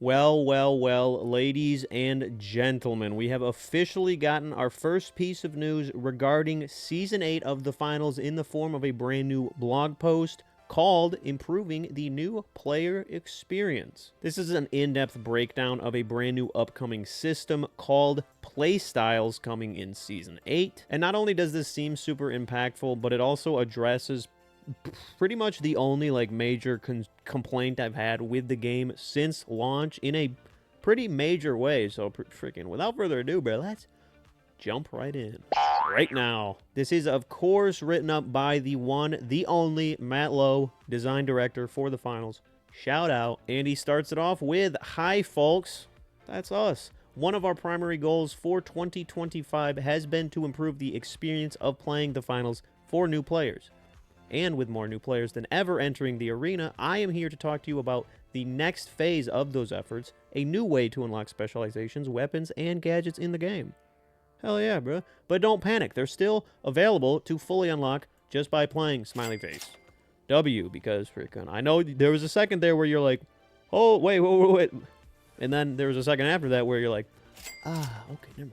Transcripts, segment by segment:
Well, ladies and gentlemen, we have officially gotten our first piece of news regarding Season 8 of the finals in the form of a brand new blog post called Improving the New Player Experience. This is an in-depth breakdown of a brand new upcoming system called Playstyles coming in Season 8. And not only does this seem super impactful, but it also addresses pretty much the only major complaint I've had with the game since launch in a pretty major way. So freaking without further ado, bro, let's jump right in right now. This is of course written up by the one, the only Matt Lowe, design director for the finals. Shout out. And he starts it off with, "Hi folks, that's us. One of our primary goals for 2025 has been to improve the experience of playing the finals for new players. And with more new players than ever entering the arena, I am here to talk to you about the next phase of those efforts, a new way to unlock specializations, weapons, and gadgets in the game." Hell yeah, bro. But don't panic, they're still available to fully unlock just by playing smiley face. W, because freaking, I know there was a second there where you're like, oh, wait. And then there was a second after that where you're like, okay, never mind.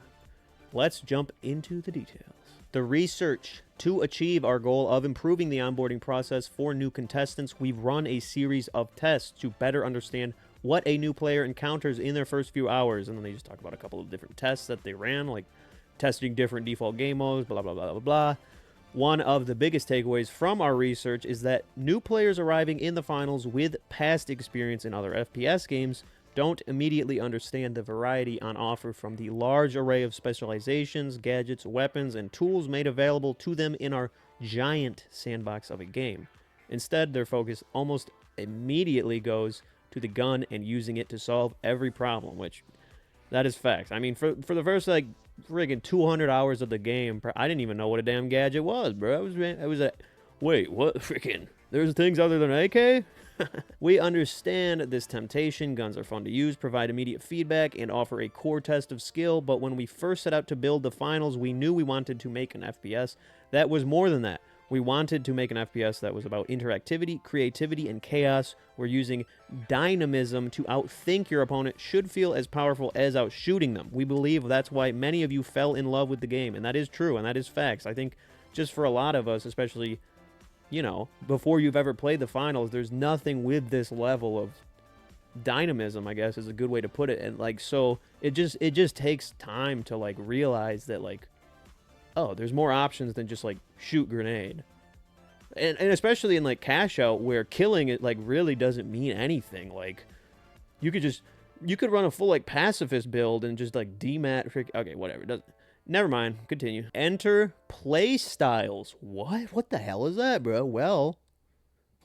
Let's jump into the details. The research to achieve our goal of improving the onboarding process for new contestants, we've run a series of tests to better understand what a new player encounters in their first few hours. And then they just talk about a couple of different tests that they ran, like testing different default game modes, blah, blah, blah, blah, blah. One of the biggest takeaways from our research is that new players arriving in the finals with past experience in other FPS games don't immediately understand the variety on offer from the large array of specializations, gadgets, weapons, and tools made available to them in our giant sandbox of a game. Instead, their focus almost immediately goes to the gun and using it to solve every problem, which, that is facts. I mean, for the first, friggin' 200 hours of the game, I didn't even know what a damn gadget was, bro. I was at, wait, what? Freaking, there's things other than AK? We understand this temptation. Guns are fun to use, provide immediate feedback, and offer a core test of skill, but when we first set out to build the finals, we knew we wanted to make an FPS that was more than that. We wanted to make an FPS that was about interactivity, creativity, and chaos. We're using dynamism to outthink your opponent should feel as powerful as outshooting them. We believe that's why many of you fell in love with the game, and that is true, and that is facts. I think just for a lot of us, especially, you know, before you've ever played the finals, there's nothing with this level of dynamism, I guess is a good way to put it. And so it just takes time to realize that oh, there's more options than just shoot grenade. And especially in cash out where killing it really doesn't mean anything. You could run a full pacifist build and just demat okay, whatever. Doesn't, never mind. Continue. Enter Playstyles. What the hell is that, bro? Well,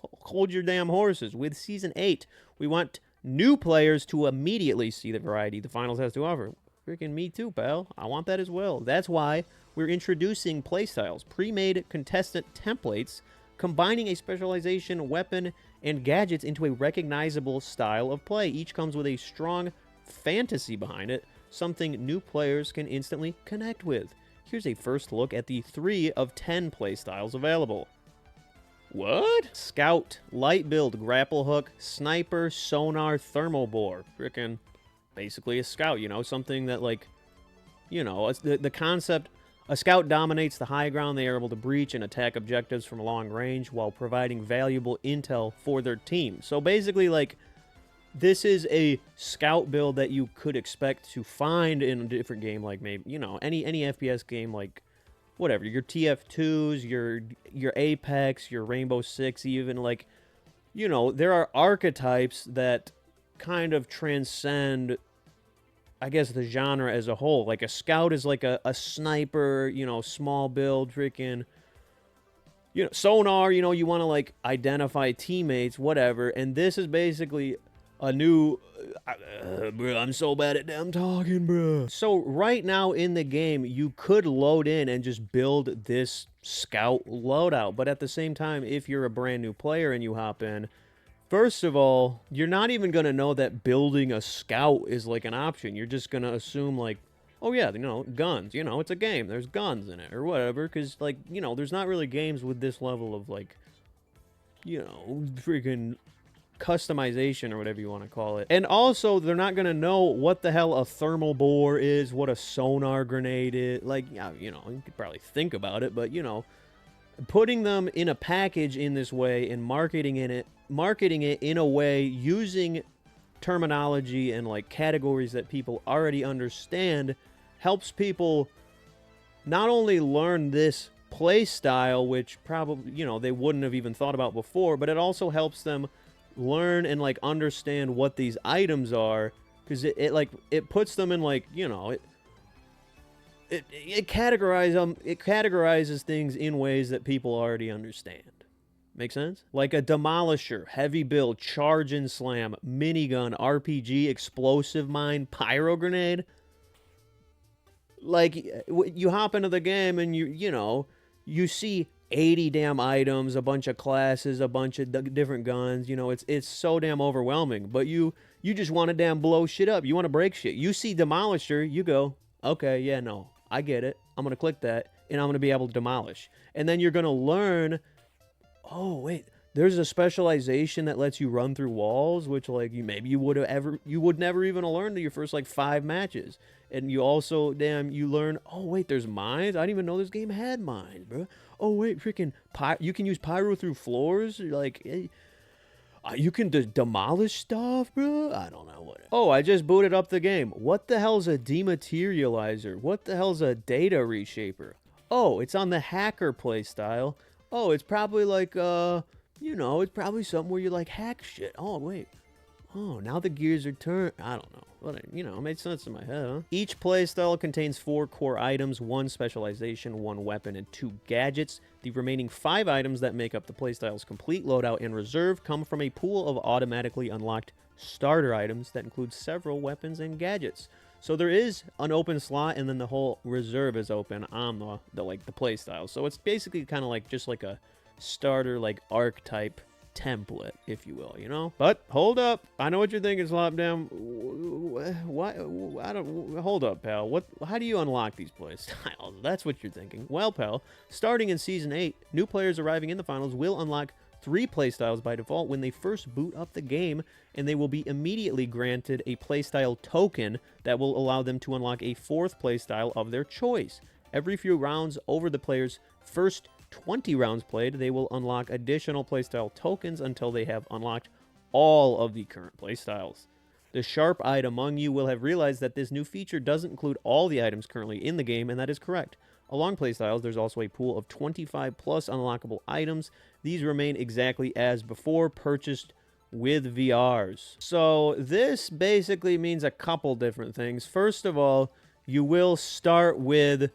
hold your damn horses. With Season 8, we want new players to immediately see the variety the finals has to offer. Freaking me too, pal. I want that as well. That's why we're introducing Playstyles, pre-made contestant templates, combining a specialization, weapon, and gadgets into a recognizable style of play. Each comes with a strong fantasy behind it, something new players can instantly connect with. Here's a first look at the 3 of 10 playstyles available. What? Scout, light build, grapple hook, sniper, sonar, thermal bore. Frickin' basically a scout, you know, something that it's the concept. A scout dominates the high ground. They are able to breach and attack objectives from long range while providing valuable intel for their team. So basically, this is a scout build that you could expect to find in a different game, maybe, any FPS game, whatever, your TF2s, your Apex, your Rainbow Six, even, there are archetypes that kind of transcend, I guess, the genre as a whole. A scout is a sniper, small build, freaking, sonar, you want to identify teammates, whatever. And this is basically a new, bro, I'm so bad at damn talking, bro. So right now in the game, you could load in and just build this scout loadout. But at the same time, if you're a brand new player and you hop in, first of all, you're not even going to know that building a scout is an option. You're just going to assume oh yeah, guns, it's a game. There's guns in it or whatever. Because there's not really games with this level of freaking customization or whatever you want to call it. And also, they're not going to know what the hell a thermal bore is, what a sonar grenade is. Like, yeah, you know, you could probably think about it, but, you know, putting them in a package in this way and marketing it in a way using terminology and like categories that people already understand helps people not only learn this play style, which probably, you know, they wouldn't have even thought about before, but it also helps them learn and like understand what these items are, because it puts them in like, you know, it categorizes things in ways that people already understand. Make sense? Like a demolisher, heavy build, charge and slam, minigun, RPG, explosive mine, pyro grenade. Like, you hop into the game and you know, you see 80 damn items, a bunch of classes, a bunch of different guns. You know, it's so damn overwhelming. But you just want to damn blow shit up. You want to break shit. You see demolisher, you go, okay, yeah, no, I get it. I'm going to click that, and I'm going to be able to demolish. And then you're going to learn, oh, wait, there's a specialization that lets you run through walls, which, like, you would never even learn to your first, like, 5 matches. And you also, you learn, oh, wait, there's mines? I didn't even know this game had mines, bro. Oh, wait, freaking, you can use pyro through floors? Like, you can demolish stuff, bro? I don't know what. Oh, I just booted up the game. What the hell's a dematerializer? What the hell's a data reshaper? Oh, it's on the hacker playstyle. Oh, it's probably like, you know, it's probably something where you, like, hack shit. Oh, wait. Oh, now the gears are turned. I don't know. Well, you know, it made sense in my head, huh? Each playstyle contains 4 core items, 1 specialization, 1 weapon, and 2 gadgets. The remaining 5 items that make up the playstyle's complete loadout and reserve come from a pool of automatically unlocked starter items that include several weapons and gadgets. So there is an open slot, and then the whole reserve is open on the playstyle. So it's basically kind of like just like a starter, like, archetype template, if you will, you know? But hold up, I know what you're thinking, Slopdown. What? I don't. Hold up, pal. How do you unlock these playstyles? That's what you're thinking. Well, pal, starting in Season 8, new players arriving in the finals will unlock 3 playstyles by default when they first boot up the game, and they will be immediately granted a playstyle token that will allow them to unlock a 4th playstyle of their choice. Every few rounds over the player's first 20 rounds played, they will unlock additional playstyle tokens until they have unlocked all of the current playstyles. The sharp-eyed among you will have realized that this new feature doesn't include all the items currently in the game, and that is correct. Along playstyles, there's also a pool of 25 plus unlockable items. These remain exactly as before, purchased with VRs. So this basically means a couple different things. First of all, you will start with,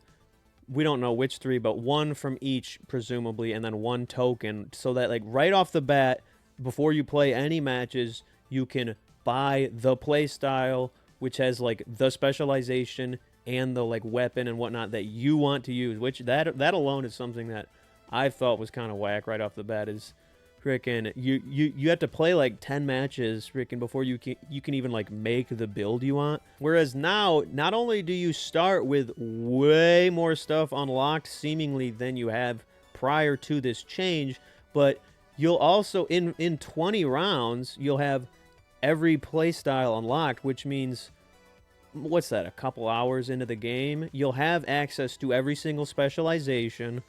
we don't know which 3, but 1 from each, presumably, and then 1 token, so that, like, right off the bat, before you play any matches, you can buy the playstyle, which has, like, the specialization and the, like, weapon and whatnot that you want to use, which that alone is something that I thought was kind of whack right off the bat. Is freaking you have to play like 10 matches freaking before you can even like make the build you want. Whereas now, not only do you start with way more stuff unlocked seemingly than you have prior to this change, but you'll also in 20 rounds you'll have every playstyle unlocked, which means, what's that, a couple hours into the game, you'll have access to every single specialization,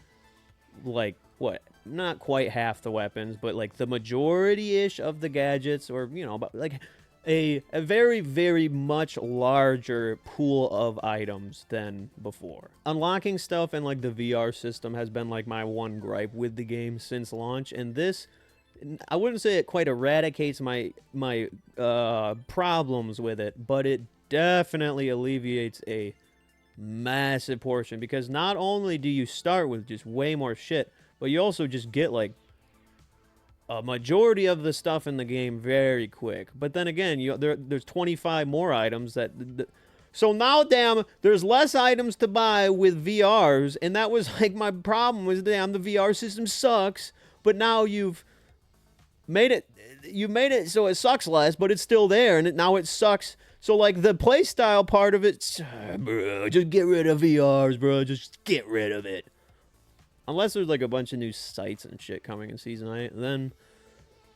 like, what, not quite half the weapons, but like the majority-ish of the gadgets, or, you know, like a very, very much larger pool of items than before. Unlocking stuff in like the VR system has been like my one gripe with the game since launch, and this, I wouldn't say it quite eradicates my problems with it, but it definitely alleviates a massive portion, because not only do you start with just way more shit, but you also just get like a majority of the stuff in the game very quick. But then again, there's 25 more items that so now, damn, there's less items to buy with VRs, and that was like my problem was, damn, the VR system sucks, but now you made it so it sucks less, but it's still there, and now it sucks. So, like, the playstyle part of it, bro, just get rid of VRs, bro. Just get rid of it. Unless there's, like, a bunch of new sites and shit coming in Season 8, then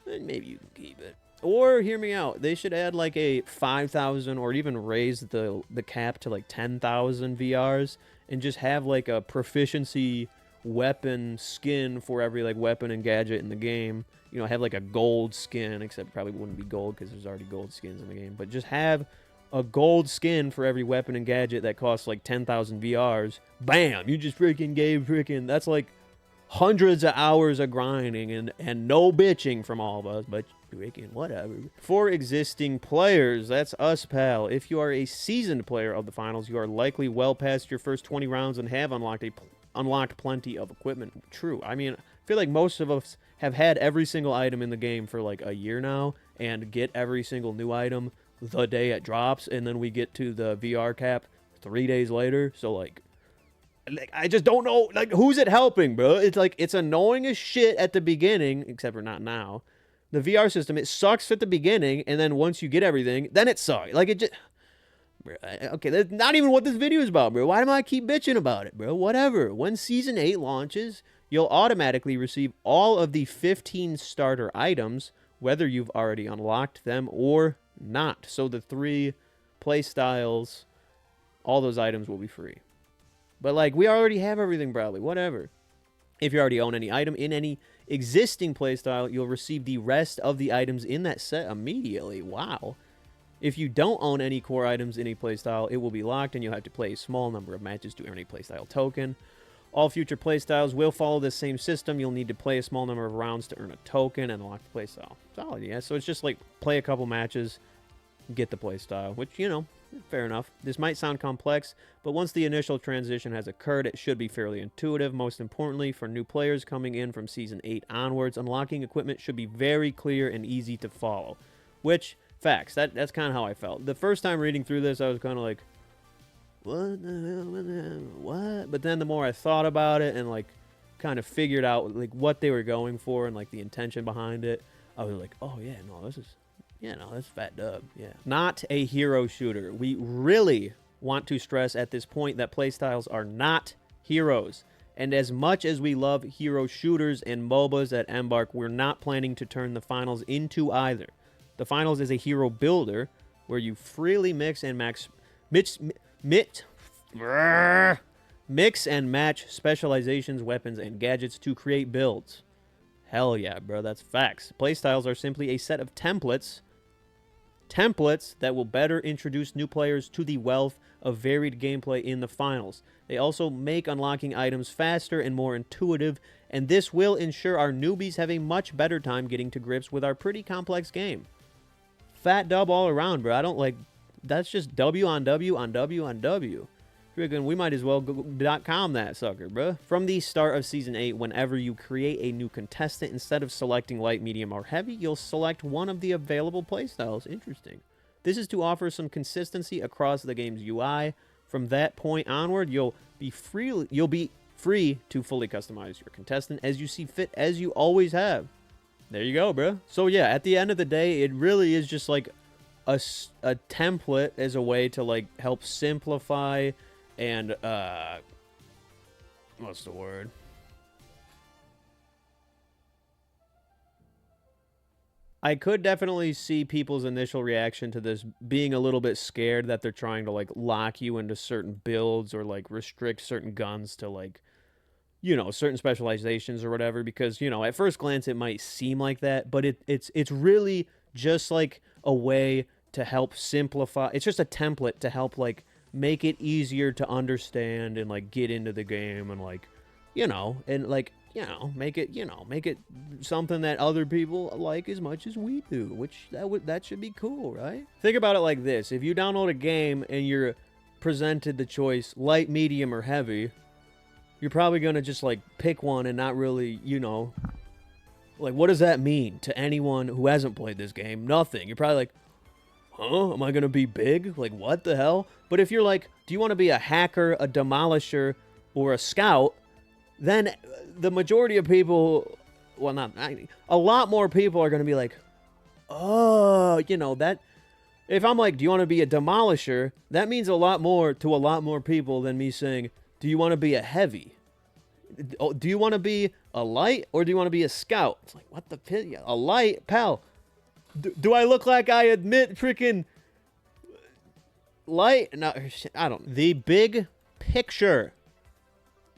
maybe you can keep it. Or hear me out. They should add like a 5,000 or even raise the cap to like 10,000 VRs and just have like a proficiency weapon skin for every like weapon and gadget in the game. You know, have like a gold skin, except it probably wouldn't be gold because there's already gold skins in the game. But just have a gold skin for every weapon and gadget that costs like 10,000 VRs. Bam! You just freaking gave freaking, that's like hundreds of hours of grinding and no bitching from all of us, but freaking whatever. For existing players, that's us, pal. If you are a seasoned player of the finals, you are likely well past your first 20 rounds and have unlocked plenty of equipment. True. I mean, I feel like most of us have had every single item in the game for like a year now and get every single new item the day it drops, and then we get to the VR cap 3 days later. So like I just don't know, like, who's it helping, bro? It's like, it's annoying as shit at the beginning, except for not now. The VR system, it sucks at the beginning, and then once you get everything, then it sucks. Like, it just... Bro, okay, that's not even what this video is about, bro. Why do I keep bitching about it, bro? Whatever. When Season 8 launches, you'll automatically receive all of the 15 starter items, whether you've already unlocked them or not. So the 3 playstyles, all those items will be free. But, like, we already have everything, probably. Whatever. If you already own any item in any existing playstyle, you'll receive the rest of the items in that set immediately. Wow. If you don't own any core items in a playstyle, it will be locked, and you'll have to play a small number of matches to earn a playstyle token. All future playstyles will follow the same system. You'll need to play a small number of rounds to earn a token and unlock the playstyle. Solid, yeah. So it's just, like, play a couple matches, get the playstyle, which, you know, fair enough. This might sound complex, but once the initial transition has occurred, it should be fairly intuitive. Most importantly, for new players coming in from Season 8 onwards, unlocking equipment should be very clear and easy to follow. Which, facts, that's kind of how I felt. The first time reading through this, I was kind of like, what the hell, what? But then the more I thought about it and, like, kind of figured out, like, what they were going for and, like, the intention behind it, I was like, oh, yeah, no, this is... Yeah, no, that's fat dub, yeah. Not a hero shooter. We really want to stress at this point that playstyles are not heroes. And as much as we love hero shooters and MOBAs at Embark, we're not planning to turn the finals into either. The finals is a hero builder where you freely mix and match specializations, weapons, and gadgets to create builds. Hell yeah, bro, that's facts. Playstyles are simply a set of templates that will better introduce new players to the wealth of varied gameplay in the finals. They also make unlocking items faster and more intuitive, and this will ensure our newbies have a much better time getting to grips with our pretty complex game. Fat dub all around, bro. I don't like... That's just W on W on W on W. We might as well .com that sucker, bro. From the start of Season 8, whenever you create a new contestant, instead of selecting light, medium, or heavy, you'll select one of the available playstyles. Interesting. This is to offer some consistency across the game's UI. From that point onward, you'll be free to fully customize your contestant as you see fit, as you always have. There you go, bro. So yeah, at the end of the day, it really is just like a template as a way to, like, help simplify and, what's the word? I could definitely see people's initial reaction to this being a little bit scared that they're trying to, like, lock you into certain builds or, like, restrict certain guns to, like, you know, certain specializations or whatever, because, you know, at first glance it might seem like that, but it's really just, like, a way to help simplify. It's just a template to help, like, make it easier to understand and, like, get into the game and, like, you know, and, like, you know, make it something that other people like as much as we do, which that should be cool, right? Think about it like this. If you download a game and you're presented the choice light, medium, or heavy, you're probably going to just, like, pick one and not really, you know, like, what does that mean to anyone who hasn't played this game? Nothing. You're probably like, huh? Am I going to be big? Like, what the hell? But if you're like, do you want to be a hacker, a demolisher, or a scout? Then the majority of people, well, not 90, a lot more people are going to be like, oh, you know, that. If I'm like, do you want to be a demolisher? That means a lot more to a lot more people than me saying, do you want to be a heavy? Do you want to be a light or do you want to be a scout? It's like, what the pit? A light, pal. Do I look like I admit freaking light? No, I don't. The big picture.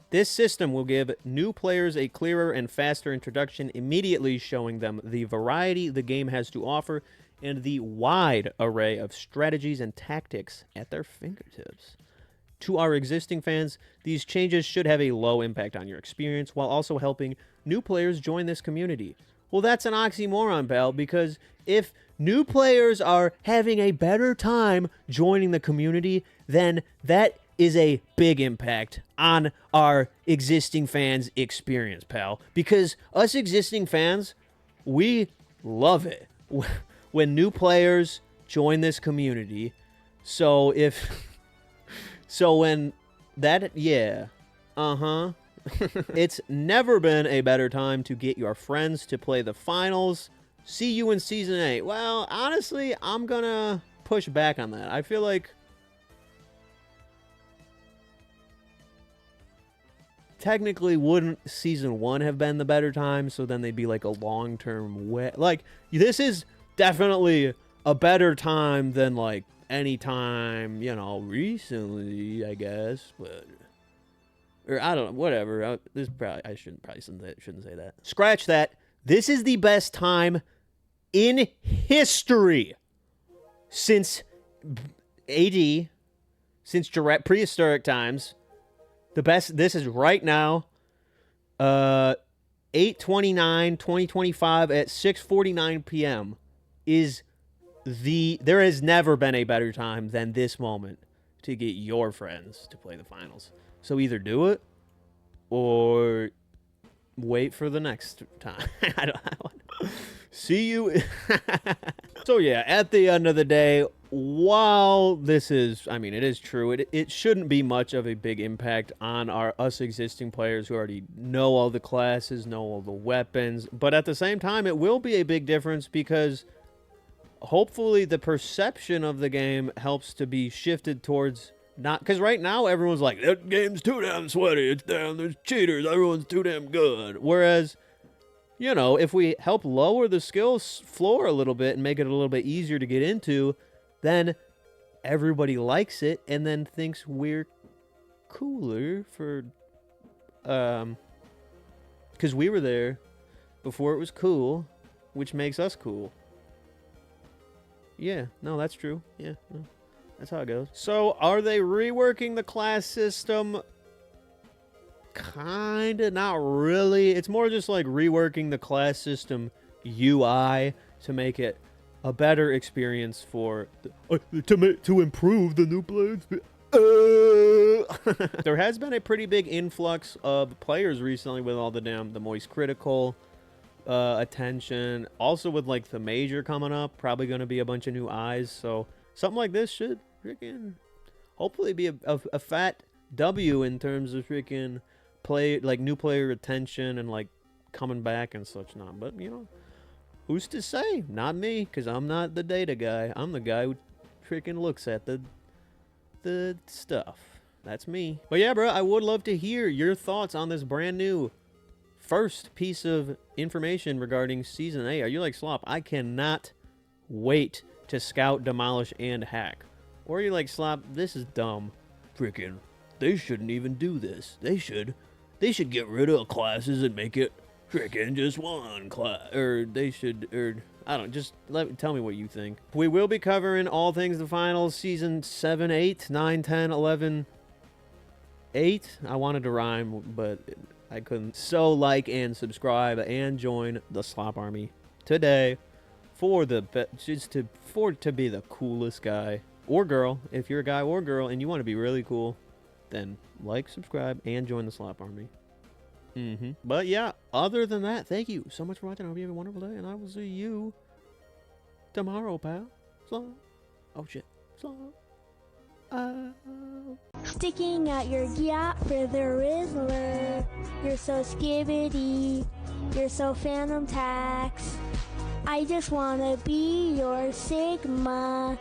This system will give new players a clearer and faster introduction, immediately showing them the variety the game has to offer and the wide array of strategies and tactics at their fingertips. To our existing fans, these changes should have a low impact on your experience while also helping new players join this community. Well, that's an oxymoron, pal, because if new players are having a better time joining the community, then that is a big impact on our existing fans' experience, pal. Because us existing fans, we love it when new players join this community. So when that, yeah, it's never been a better time to get your friends to play the finals. See you in Season 8. Well, honestly, I'm gonna push back on that. I feel like technically wouldn't Season 1 have been the better time, so then they'd be like a long-term like, this is definitely a better time than like any time, you know, recently, I guess, but or I don't know, whatever. I shouldn't say that. Scratch that. This is the best time in history since AD, since prehistoric times. The best. This is right now. 8/29/2025 at 6:49 p.m. is there has never been a better time than this moment to get your friends to play the finals. So either do it or wait for the next time. I don't see you. So yeah, at the end of the day, while this is, I mean, it is true, it shouldn't be much of a big impact on us existing players who already know all the classes, know all the weapons. But at the same time, it will be a big difference because hopefully the perception of the game helps to be shifted towards not, because right now everyone's like, that game's too damn sweaty, it's damn, there's cheaters, everyone's too damn good. Whereas, you know, if we help lower the skills floor a little bit and make it a little bit easier to get into, then everybody likes it and then thinks we're cooler for, because we were there before it was cool, which makes us cool. Yeah, no, that's true. Yeah, no, that's how it goes. So, are they reworking the class system? Kinda, not really. It's more just like reworking the class system UI to make it a better experience for to improve the new players. There has been a pretty big influx of players recently with all the moist critical attention. Also with like the major coming up, probably going to be a bunch of new eyes. So something like this should freaking hopefully be a fat W in terms of freaking new player retention and like coming back and such. Not, but you know, who's to say? Not me, because I'm not the data guy. I'm the guy who freaking looks at the stuff. That's me. But yeah, bro, I would love to hear your thoughts on this brand new first piece of information regarding Season 8. Are you like Slop? I cannot wait to scout, demolish, and hack. Or are you like Slop? This is dumb. Freaking, they shouldn't even do this. They should get rid of classes and make it freaking just one class. Or they should, I don't, just tell me what you think. We will be covering all things the finals, Season 7, 8, 9, 10, 11, 8. I wanted to rhyme, but I couldn't. So like and subscribe and join the Slop Army today for to be the coolest guy or girl. If you're a guy or girl and you want to be really cool, then like, subscribe, and join the Slop Army. But yeah, other than that, thank you so much for watching. I hope you have a wonderful day, and I will see you tomorrow, pal. Slop. Oh shit. Slop. Sticking out your yacht for the Rizzler. You're so skibbity. You're so Phantom Tax. I just wanna be your Sigma.